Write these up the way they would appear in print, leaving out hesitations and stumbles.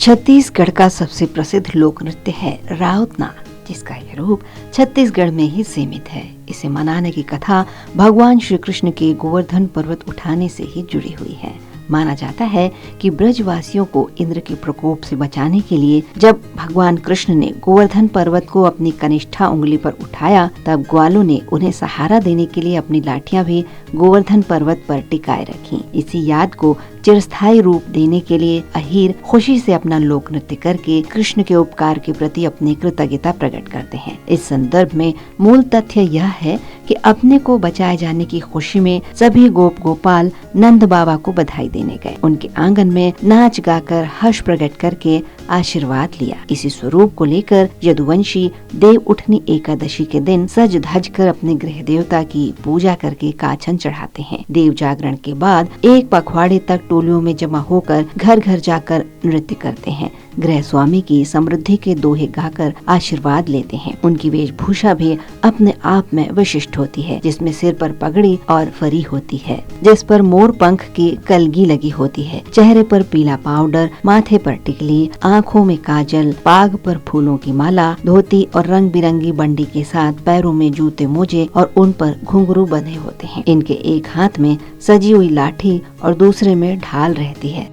छत्तीसगढ़ का सबसे प्रसिद्ध लोक नृत्य है राउत नाच, जिसका यह रूप छत्तीसगढ़ में ही सीमित है। इसे मनाने की कथा भगवान श्री कृष्ण के गोवर्धन पर्वत उठाने से ही जुड़ी हुई है। माना जाता है कि ब्रजवासियों को इंद्र के प्रकोप से बचाने के लिए जब भगवान कृष्ण ने गोवर्धन पर्वत को अपनी कनिष्ठा उंगली पर उठाया, तब ग्वालों ने उन्हें सहारा देने के लिए अपनी लाठियां भी गोवर्धन पर्वत पर टिकाए रखी। इसी याद को चिरस्थायी रूप देने के लिए अहीर खुशी से अपना लोक नृत्य करके कृष्ण के उपकार के प्रति अपनी कृतज्ञता प्रकट करते हैं। इस संदर्भ में मूल तथ्य यह है कि अपने को बचाए जाने की खुशी में सभी गोप गोपाल नंद बाबा को बधाई देने गए। उनके आंगन में नाच गाकर हर्ष प्रकट करके आशीर्वाद लिया। इसी स्वरूप को लेकर यदुवंशी देव उठनी एकादशी के दिन सज धज कर अपने गृह देवता की पूजा करके काछन चढ़ाते हैं। देव जागरण के बाद एक पखवाड़े तक टोलियों में जमा होकर घर घर जाकर नृत्य करते हैं। गृह स्वामी की समृद्धि के दोहे गाकर आशीर्वाद लेते हैं। उनकी वेशभूषा भी अपने आप में विशिष्ट होती है, जिसमें सिर पर पगड़ी और फरी होती है, जिस पर मोर पंख की कलगी लगी होती है। चेहरे पर पीला पाउडर, माथे पर टिकली, आँखों में काजल, पाग पर फूलों की माला, धोती और रंग बिरंगी बंडी के साथ पैरों में जूते मोजे और उन पर घुंघरू बंधे होते हैं। इनके एक हाथ में सजी हुई लाठी और दूसरे में ढाल रहती है।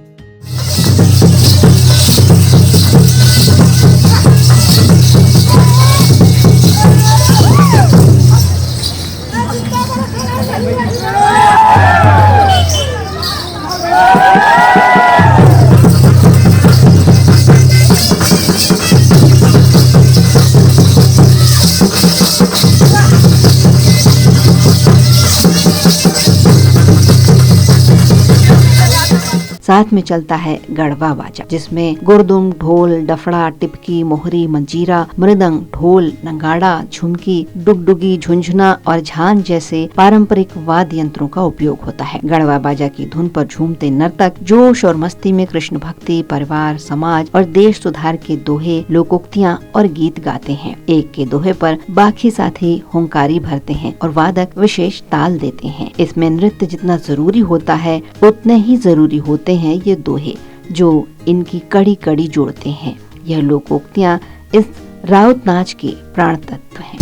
साथ में चलता है गढ़वा बाजा, जिसमें गुरदुम, ढोल, डफड़ा, टिपकी, मोहरी, मंजीरा, मृदंग, ढोल, नगाड़ा, झुमकी, डुगडुगी, झुंझुना और झांझ जैसे पारंपरिक वाद्य यंत्रों का उपयोग होता है। गढ़वा बाजा की धुन पर झूमते नर्तक जोश और मस्ती में कृष्ण भक्ति, परिवार, समाज और देश सुधार के दोहे, लोकोक्तियाँ और गीत गाते हैं। एक के दोहे पर बाकी साथी हुंकारी भरते हैं और वादक विशेष ताल देते हैं। इसमें नृत्य जितना जरूरी होता है, उतने ही जरूरी होते हैं ये दोहे, जो इनकी कड़ी कड़ी जोड़ते हैं। यह लोकोक्तियाँ इस राउत नाच के प्राण तत्व हैं।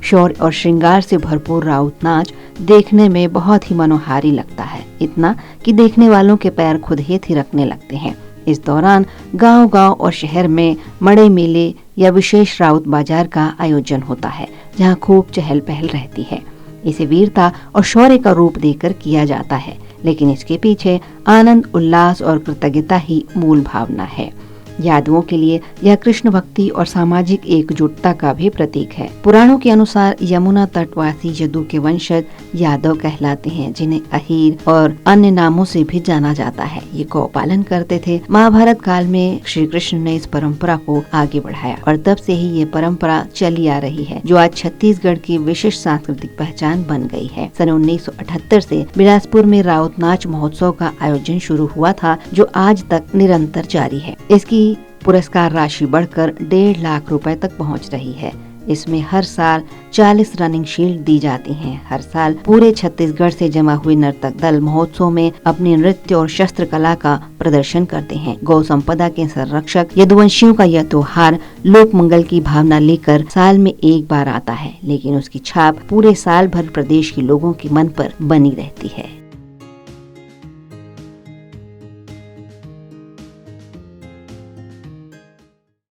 शौर्य और श्रृंगार से भरपूर राउत नाच देखने में बहुत ही मनोहारी लगता है, इतना कि देखने वालों के पैर खुद ही थिरकने लगते हैं। इस दौरान गांव-गांव और शहर में मड़े मेले या विशेष राउत बाजार का आयोजन होता है, जहां खूब चहल पहल रहती है। इसे वीरता और शौर्य का रूप देकर किया जाता है, लेकिन इसके पीछे आनंद, उल्लास और कृतज्ञता ही मूल भावना है। यादवों के लिए यह कृष्ण भक्ति और सामाजिक एकजुटता का भी प्रतीक है। पुराणों के अनुसार यमुना तटवासी यदु के वंशज यादव कहलाते हैं, जिन्हें अहीर और अन्य नामों से भी जाना जाता है। ये गौपालन करते थे। महाभारत काल में श्री कृष्ण ने इस परंपरा को आगे बढ़ाया और तब से ही ये परंपरा चली आ रही है, जो आज छत्तीसगढ़ की विशिष्ट सांस्कृतिक पहचान बन गई है। सन 1978 से बिलासपुर में राउत नाच महोत्सव का आयोजन शुरू हुआ था, जो आज तक निरंतर जारी है। इसकी पुरस्कार राशि बढ़कर 1.5 लाख रुपए तक पहुंच रही है। इसमें हर साल 40 रनिंग शील्ड दी जाती हैं। हर साल पूरे छत्तीसगढ़ से जमा हुए नर्तक दल महोत्सव में अपनी नृत्य और शस्त्र कला का प्रदर्शन करते हैं। गौ संपदा के संरक्षक यदुवंशियों का यह त्योहार लोक मंगल की भावना लेकर साल में एक बार आता है, लेकिन उसकी छाप पूरे साल भर प्रदेश के लोगों के मन पर बनी रहती है।